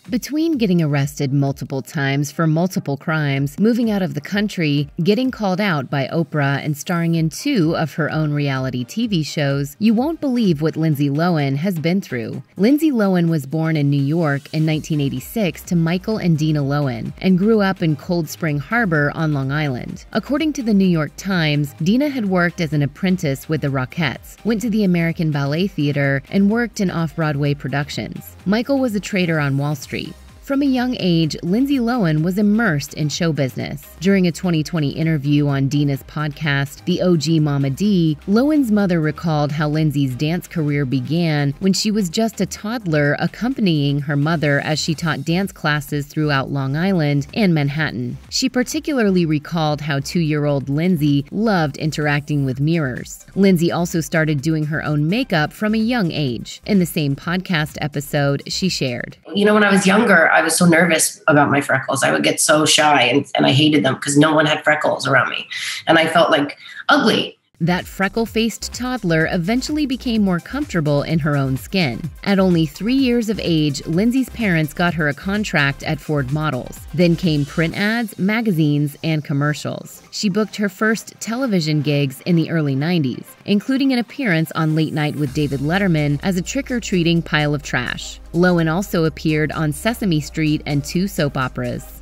Between getting arrested multiple times for multiple crimes, moving out of the country, getting called out by Oprah, and starring in 2 of her own reality TV shows, you won't believe what Lindsay Lohan has been through. Lindsay Lohan was born in New York in 1986 to Michael and Dina Lohan and grew up in Cold Spring Harbor on Long Island. According to the New York Times, Dina had worked as an apprentice with the Rockettes, went to the American Ballet Theater, and worked in off-Broadway productions. Michael was a trader on Wall Street. From a young age, Lindsay Lohan was immersed in show business. During a 2020 interview on Dina's podcast, The OG Mama D, Lohan's mother recalled how Lindsay's dance career began when she was just a toddler accompanying her mother as she taught dance classes throughout Long Island and Manhattan. She particularly recalled how 2-year-old Lindsay loved interacting with mirrors. Lindsay also started doing her own makeup from a young age. In the same podcast episode, she shared, When I was younger, I was so nervous about my freckles. I would get so shy and I hated them because no one had freckles around me. And I felt like ugly. That freckle-faced toddler eventually became more comfortable in her own skin. At only 3 years of age, Lindsay's parents got her a contract at Ford Models. Then came print ads, magazines, and commercials. She booked her first television gigs in the early 90s, including an appearance on Late Night with David Letterman as a trick-or-treating pile of trash. Lohan also appeared on Sesame Street and 2 soap operas.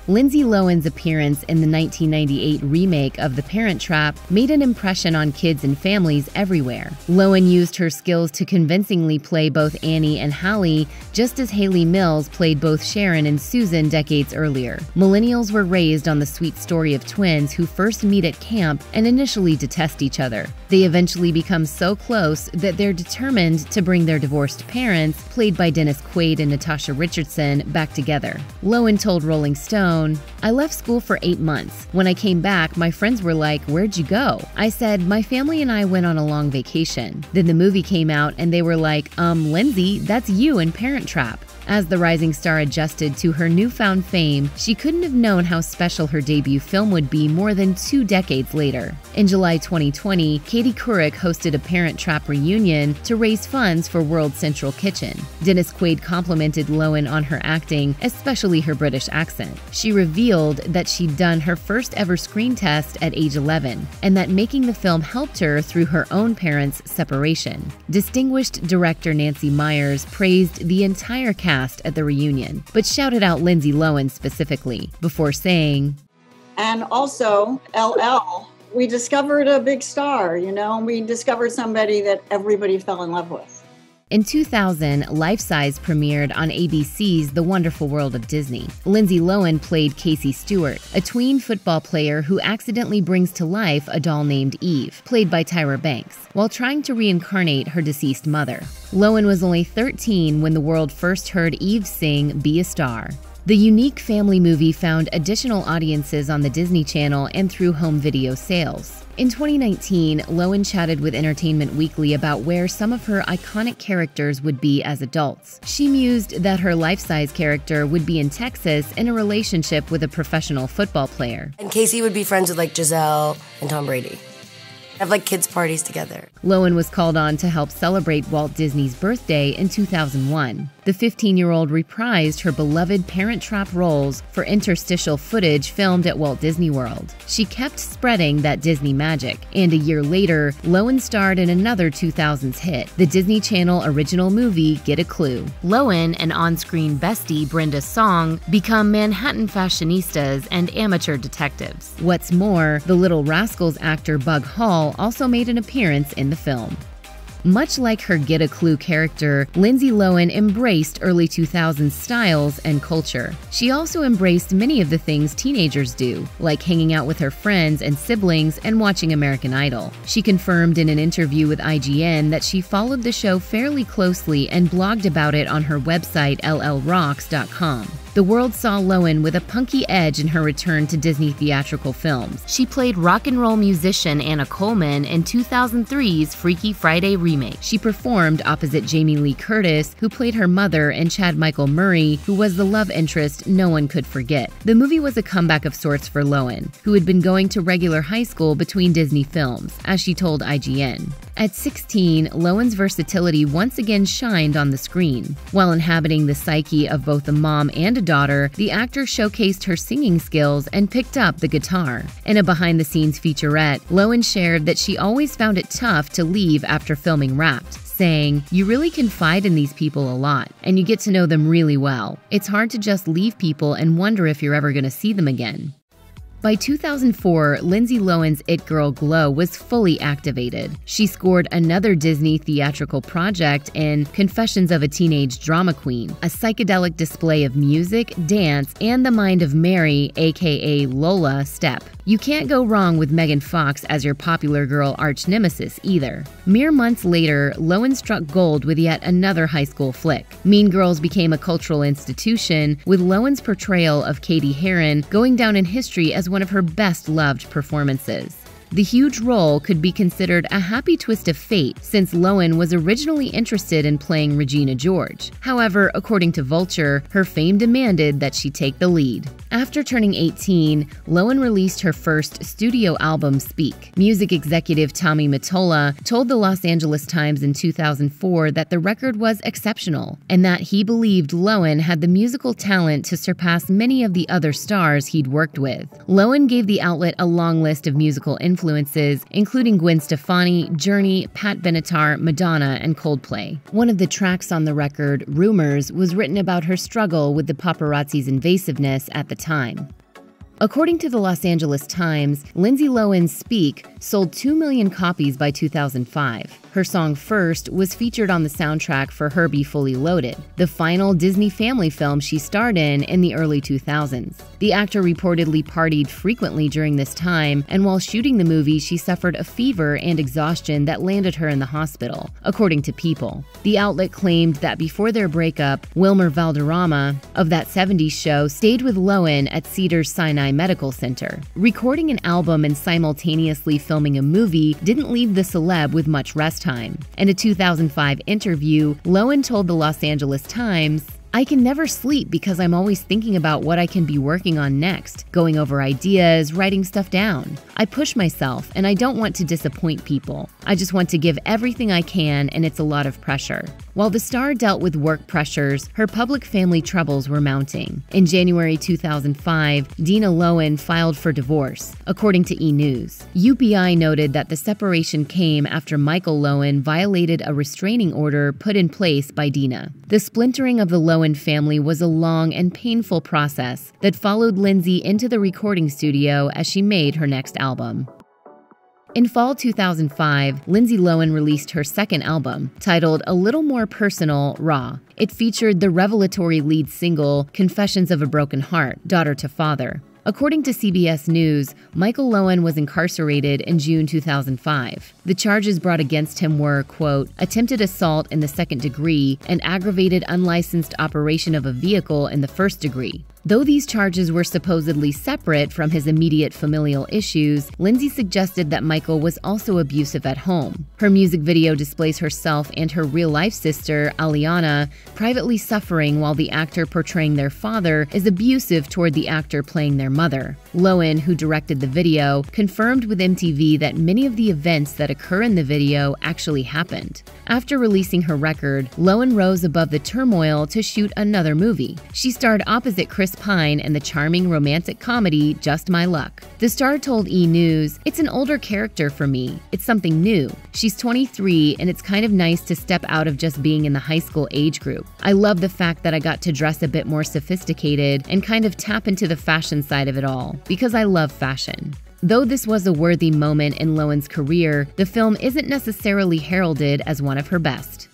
Lindsay Lohan's appearance in the 1998 remake of The Parent Trap made an impression on kids and families everywhere. Lohan used her skills to convincingly play both Annie and Hallie, just as Hayley Mills played both Sharon and Susan decades earlier. Millennials were raised on the sweet story of twins who first meet at camp and initially detest each other. They eventually become so close that they're determined to bring their divorced parents, played by Dennis Quaid and Natasha Richardson, back together. Lohan told Rolling Stone, "I left school for 8 months. When I came back, my friends were like, 'Where'd you go?' I said, 'My family and I went on a long vacation.' Then the movie came out and they were like, 'Lindsay, that's you in Parent Trap.'" As the rising star adjusted to her newfound fame, she couldn't have known how special her debut film would be more than 2 decades later. In July 2020, Katie Couric hosted a Parent Trap reunion to raise funds for World Central Kitchen. Dennis Quaid complimented Lohan on her acting, especially her British accent. She revealed that she'd done her first ever screen test at age 11, and that making the film helped her through her own parents' separation. Distinguished director Nancy Meyers praised the entire cast at the reunion, but shouted out Lindsay Lohan specifically, before saying, "And also, LL, we discovered a big star, we discovered somebody that everybody fell in love with." In 2000, Life Size premiered on ABC's The Wonderful World of Disney. Lindsay Lohan played Casey Stewart, a tween football player who accidentally brings to life a doll named Eve, played by Tyra Banks, while trying to reincarnate her deceased mother. Lohan was only 13 when the world first heard Eve sing Be a Star. The unique family movie found additional audiences on the Disney Channel and through home video sales. In 2019, Lohan chatted with Entertainment Weekly about where some of her iconic characters would be as adults. She mused that her life-size character would be in Texas in a relationship with a professional football player. And Casey would be friends with Giselle and Tom Brady. Have kids parties together. Lohan was called on to help celebrate Walt Disney's birthday in 2001. The 15-year-old reprised her beloved Parent Trap roles for interstitial footage filmed at Walt Disney World. She kept spreading that Disney magic, and a year later, Lohan starred in another 2000s hit, the Disney Channel original movie Get a Clue. Lohan and on-screen bestie Brenda Song become Manhattan fashionistas and amateur detectives. What's more, the Little Rascals actor Bug Hall also made an appearance in the film. Much like her Get a Clue character, Lindsay Lohan embraced early 2000s styles and culture. She also embraced many of the things teenagers do, like hanging out with her friends and siblings and watching American Idol. She confirmed in an interview with IGN that she followed the show fairly closely and blogged about it on her website llrocks.com. The world saw Lohan with a punky edge in her return to Disney theatrical films. She played rock and roll musician Anna Coleman in 2003's Freaky Friday remake. She performed opposite Jamie Lee Curtis, who played her mother, and Chad Michael Murray, who was the love interest no one could forget. The movie was a comeback of sorts for Lohan, who had been going to regular high school between Disney films, as she told IGN. At 16, Lowen's versatility once again shined on the screen. While inhabiting the psyche of both a mom and a daughter, the actor showcased her singing skills and picked up the guitar. In a behind-the-scenes featurette, Lowen shared that she always found it tough to leave after filming Wrapped, saying, "You really confide in these people a lot, and you get to know them really well. It's hard to just leave people and wonder if you're ever going to see them again." By 2004, Lindsay Lohan's It Girl glow was fully activated. She scored another Disney theatrical project in Confessions of a Teenage Drama Queen, a psychedelic display of music, dance, and the mind of Mary, aka Lola, Step. You can't go wrong with Megan Fox as your popular girl arch nemesis either. Mere months later, Lowen struck gold with yet another high school flick. Mean Girls became a cultural institution, with Lowen's portrayal of Katie Heron going down in history as one of her best-loved performances. The huge role could be considered a happy twist of fate, since Lowen was originally interested in playing Regina George. However, according to Vulture, her fame demanded that she take the lead. After turning 18, Lowen released her first studio album, Speak. Music executive Tommy Mottola told the Los Angeles Times in 2004 that the record was exceptional, and that he believed Lowen had the musical talent to surpass many of the other stars he'd worked with. Lowen gave the outlet a long list of musical influences, including Gwen Stefani, Journey, Pat Benatar, Madonna, and Coldplay. One of the tracks on the record, Rumors, was written about her struggle with the paparazzi's invasiveness at the time. According to the Los Angeles Times, Lindsay Lohan's Speak sold 2 million copies by 2005. Her song First was featured on the soundtrack for Herbie Fully Loaded, the final Disney family film she starred in the early 2000s. The actor reportedly partied frequently during this time, and while shooting the movie, she suffered a fever and exhaustion that landed her in the hospital, according to People. The outlet claimed that before their breakup, Wilmer Valderrama of That 70s Show stayed with Lowen at Cedars-Sinai Medical Center. Recording an album and simultaneously filming a movie didn't leave the celeb with much rest time. In a 2005 interview, Lowen told the Los Angeles Times, "I can never sleep because I'm always thinking about what I can be working on next, going over ideas, writing stuff down. I push myself, and I don't want to disappoint people. I just want to give everything I can, and it's a lot of pressure." While the star dealt with work pressures, her public family troubles were mounting. In January 2005, Dina Lowen filed for divorce, according to E! News. UPI noted that the separation came after Michael Lowen violated a restraining order put in place by Dina. The splintering of the Lowen family was a long and painful process that followed Lindsay into the recording studio as she made her next album. In fall 2005, Lindsay Lohan released her second album, titled A Little More Personal, Raw. It featured the revelatory lead single, Confessions of a Broken Heart, Daughter to Father. According to CBS News, Michael Lowen was incarcerated in June 2005. The charges brought against him were, quote, attempted assault in the second degree and aggravated unlicensed operation of a vehicle in the first degree. Though these charges were supposedly separate from his immediate familial issues, Lindsay suggested that Michael was also abusive at home. Her music video displays herself and her real-life sister, Aliana, privately suffering while the actor portraying their father is abusive toward the actor playing their mother. Lowen, who directed the video, confirmed with MTV that many of the events that occur in the video actually happened. After releasing her record, Lowen rose above the turmoil to shoot another movie. She starred opposite Chris Pine in the charming romantic comedy Just My Luck. The star told E! News, "It's an older character for me. It's something new. She's 23, and it's kind of nice to step out of just being in the high school age group. I love the fact that I got to dress a bit more sophisticated and kind of tap into the fashion side of it all, because I love fashion." Though this was a worthy moment in Lowen's career, the film isn't necessarily heralded as one of her best.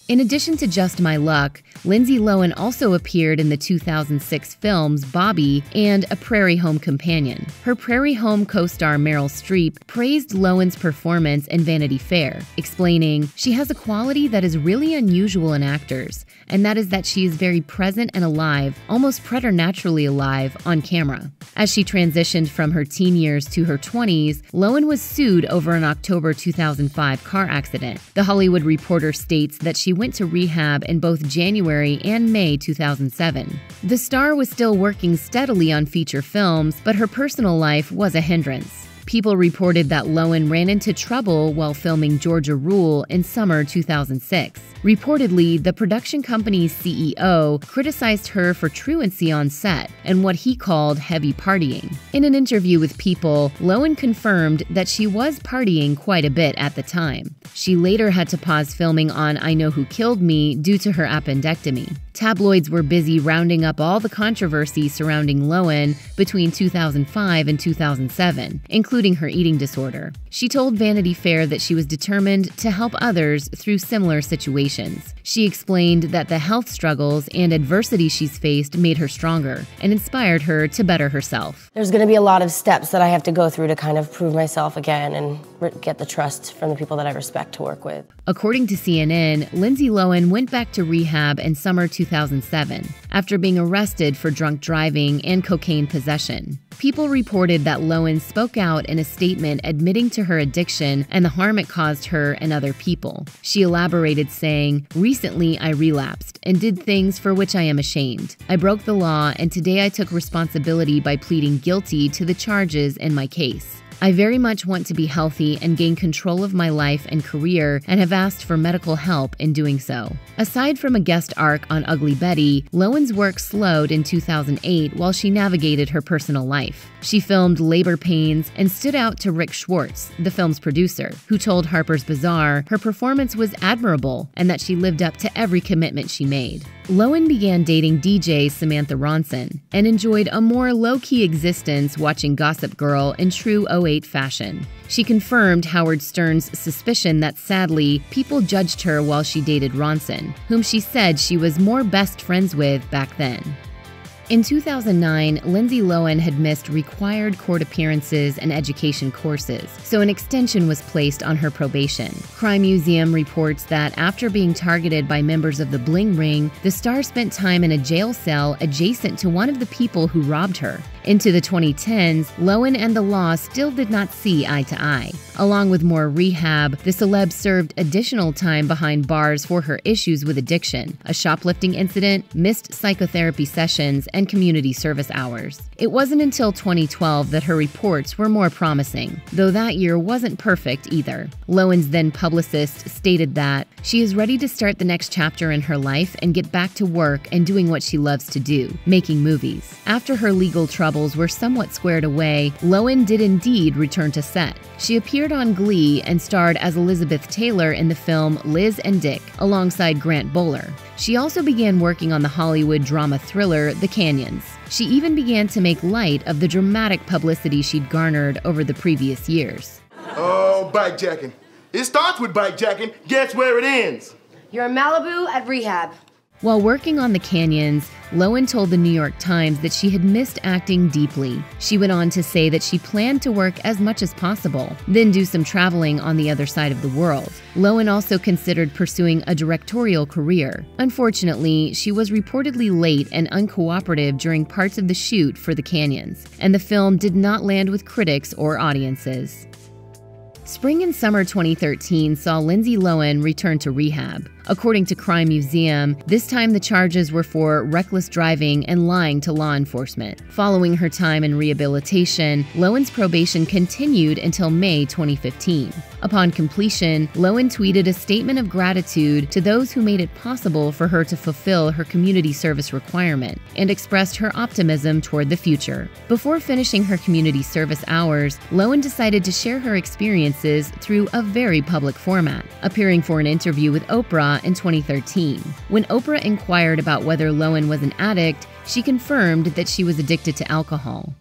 In addition to Just My Luck, Lindsay Lohan also appeared in the 2006 films Bobby and A Prairie Home Companion. Her Prairie Home co-star Meryl Streep praised Lowen's performance in Vanity Fair, explaining, "She has a quality that is really unusual in actors, and that is that she is very present and alive, almost preternaturally alive, on camera." As she transitioned from her teen years to her 20s, Lowen was sued over an October 2005 car accident. The Hollywood Reporter states that she went to rehab in both January and May 2007. The star was still working steadily on feature films, but her personal life was a hindrance. People reported that Lohan ran into trouble while filming Georgia Rule in summer 2006. Reportedly, the production company's CEO criticized her for truancy on set and what he called heavy partying. In an interview with People, Lohan confirmed that she was partying quite a bit at the time. She later had to pause filming on I Know Who Killed Me due to her appendectomy. Tabloids were busy rounding up all the controversy surrounding Lohan between 2005 and 2007, including her eating disorder. She told Vanity Fair that she was determined to help others through similar situations. She explained that the health struggles and adversity she's faced made her stronger and inspired her to better herself. There's going to be a lot of steps that I have to go through to kind of prove myself again and get the trust from the people that I respect to work with. According to CNN, Lindsay Lohan went back to rehab in summer 2007 after being arrested for drunk driving and cocaine possession. People reported that Lohan spoke out in a statement admitting to her addiction and the harm it caused her and other people. She elaborated saying, "Recently I relapsed and did things for which I am ashamed. I broke the law and today I took responsibility by pleading guilty to the charges in my case. I very much want to be healthy and gain control of my life and career and have asked for medical help in doing so." Aside from a guest arc on Ugly Betty, Lohan's work slowed in 2008 while she navigated her personal life. She filmed Labor Pains and stood out to Rick Schwartz, the film's producer, who told Harper's Bazaar her performance was admirable and that she lived up to every commitment she made. Lohan began dating DJ Samantha Ronson and enjoyed a more low-key existence watching Gossip Girl in true 08 fashion. She confirmed Howard Stern's suspicion that sadly, people judged her while she dated Ronson, whom she said she was more best friends with back then. In 2009, Lindsay Lohan had missed required court appearances and education courses, so an extension was placed on her probation. Crime Museum reports that after being targeted by members of the Bling Ring, the star spent time in a jail cell adjacent to one of the people who robbed her. Into the 2010s, Lohan and the law still did not see eye to eye. Along with more rehab, the celeb served additional time behind bars for her issues with addiction, a shoplifting incident, missed psychotherapy sessions, and community service hours. It wasn't until 2012 that her reports were more promising, though that year wasn't perfect either. Lohan's then publicist stated that she is ready to start the next chapter in her life and get back to work and doing what she loves to do, making movies. After her legal troubles were somewhat squared away, Lohan did indeed return to set. She appeared on Glee and starred as Elizabeth Taylor in the film Liz and Dick, alongside Grant Bowler. She also began working on the Hollywood drama thriller The Canyons. She even began to make light of the dramatic publicity she'd garnered over the previous years. Oh, bikejacking. It starts with bikejacking. Guess where it ends? You're in Malibu at rehab. While working on The Canyons, Lohan told the New York Times that she had missed acting deeply. She went on to say that she planned to work as much as possible, then do some traveling on the other side of the world. Lohan also considered pursuing a directorial career. Unfortunately, she was reportedly late and uncooperative during parts of the shoot for The Canyons, and the film did not land with critics or audiences. Spring and summer 2013 saw Lindsay Lohan return to rehab. According to Crime Museum, this time the charges were for reckless driving and lying to law enforcement. Following her time in rehabilitation, Lohan's probation continued until May 2015. Upon completion, Lohan tweeted a statement of gratitude to those who made it possible for her to fulfill her community service requirement and expressed her optimism toward the future. Before finishing her community service hours, Lohan decided to share her experiences through a very public format, appearing for an interview with Oprah in 2013. When Oprah inquired about whether Lohan was an addict, she confirmed that she was addicted to alcohol.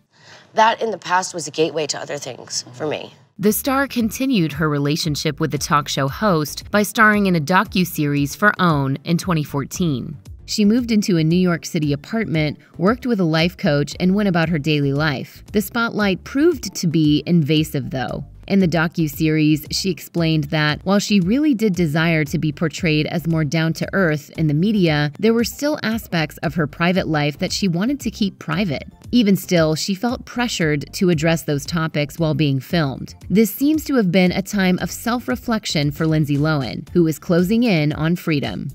That in the past was a gateway to other things for me. The star continued her relationship with the talk show host by starring in a docuseries for OWN in 2014. She moved into a New York City apartment, worked with a life coach, and went about her daily life. The spotlight proved to be invasive, though. In the docuseries, she explained that while she really did desire to be portrayed as more down-to-earth in the media, there were still aspects of her private life that she wanted to keep private. Even still, she felt pressured to address those topics while being filmed. This seems to have been a time of self-reflection for Lindsay Lohan, who is closing in on freedom.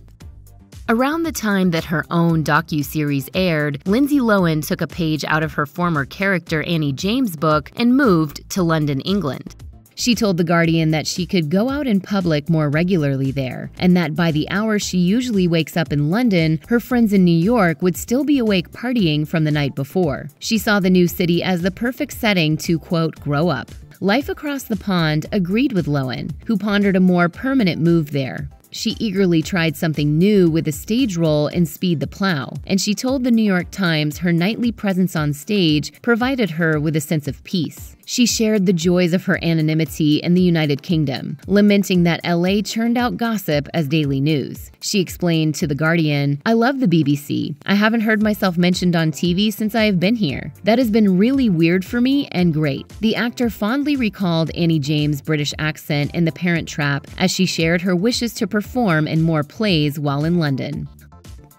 Around the time that her own docuseries aired, Lindsay Lohan took a page out of her former character Annie James' book and moved to London, England. She told The Guardian that she could go out in public more regularly there, and that by the hour she usually wakes up in London, her friends in New York would still be awake partying from the night before. She saw the new city as the perfect setting to, quote, grow up. Life Across the Pond agreed with Lohan, who pondered a more permanent move there. She eagerly tried something new with a stage role in Speed the Plow, and she told the New York Times her nightly presence on stage provided her with a sense of peace. She shared the joys of her anonymity in the United Kingdom, lamenting that LA churned out gossip as daily news. She explained to The Guardian, "I love the BBC. I haven't heard myself mentioned on TV since I have been here. That has been really weird for me and great." The actor fondly recalled Annie James' British accent in The Parent Trap as she shared her wishes to perform in more plays while in London.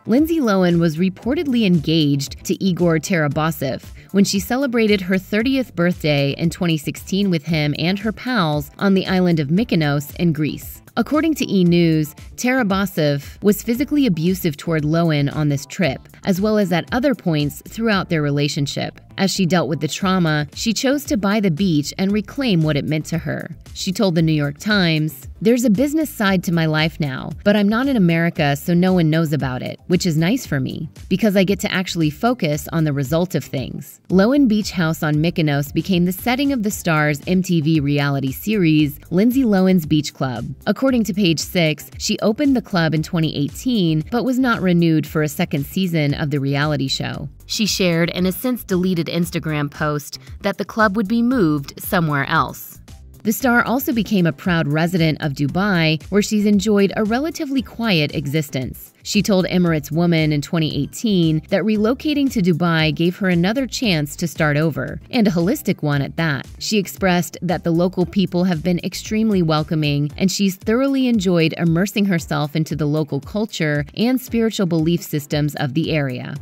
Lindsay Lohan was reportedly engaged to Igor Tarabasov when she celebrated her 30th birthday in 2016 with him and her pals on the island of Mykonos in Greece. According to E! News, Tarabasov was physically abusive toward Lohan on this trip, as well as at other points throughout their relationship. As she dealt with the trauma, she chose to buy the beach and reclaim what it meant to her. She told the New York Times, "There's a business side to my life now, but I'm not in America, so no one knows about it, which is nice for me, because I get to actually focus on the result of things." Lohan Beach House on Mykonos became the setting of the star's MTV reality series, Lindsay Lohan's Beach Club. According to Page Six, she opened the club in 2018, but was not renewed for a second season of the reality show. She shared in a since-deleted Instagram post that the club would be moved somewhere else. The star also became a proud resident of Dubai, where she's enjoyed a relatively quiet existence. She told Emirates Woman in 2018 that relocating to Dubai gave her another chance to start over, and a holistic one at that. She expressed that the local people have been extremely welcoming, and she's thoroughly enjoyed immersing herself into the local culture and spiritual belief systems of the area.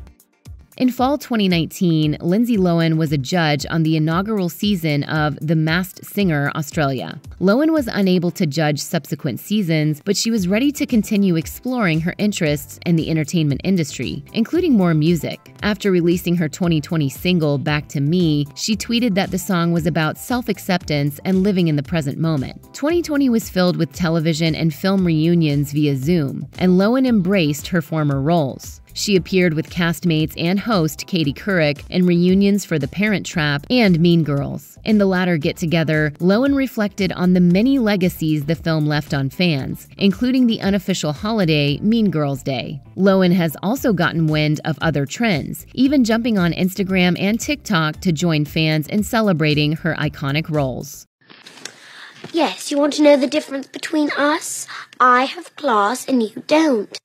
In fall 2019, Lindsay Lohan was a judge on the inaugural season of The Masked Singer Australia. Lohan was unable to judge subsequent seasons, but she was ready to continue exploring her interests in the entertainment industry, including more music. After releasing her 2020 single, Back to Me, she tweeted that the song was about self-acceptance and living in the present moment. 2020 was filled with television and film reunions via Zoom, and Lohan embraced her former roles. She appeared with castmates and host Katie Couric in reunions for The Parent Trap and Mean Girls. In the latter get-together, Lohan reflected on the many legacies the film left on fans, including the unofficial holiday Mean Girls Day. Lohan has also gotten wind of other trends, even jumping on Instagram and TikTok to join fans in celebrating her iconic roles. Yes, you want to know the difference between us? I have class and you don't.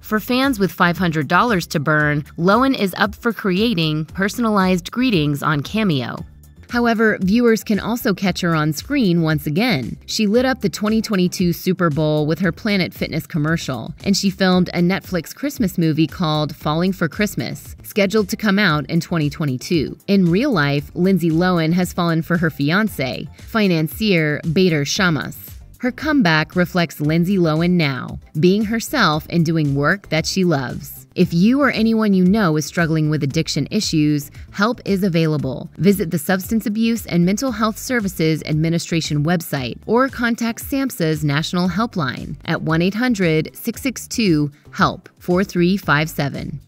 For fans with $500 to burn, Lohan is up for creating personalized greetings on Cameo. However, viewers can also catch her on screen once again. She lit up the 2022 Super Bowl with her Planet Fitness commercial, and she filmed a Netflix Christmas movie called Falling for Christmas, scheduled to come out in 2022. In real life, Lindsay Lohan has fallen for her fiancé, financier Bader Shammas. Her comeback reflects Lindsay Lohan now, being herself and doing work that she loves. If you or anyone you know is struggling with addiction issues, help is available. Visit the Substance Abuse and Mental Health Services Administration website or contact SAMHSA's National Helpline at 1-800-662-HELP 4357.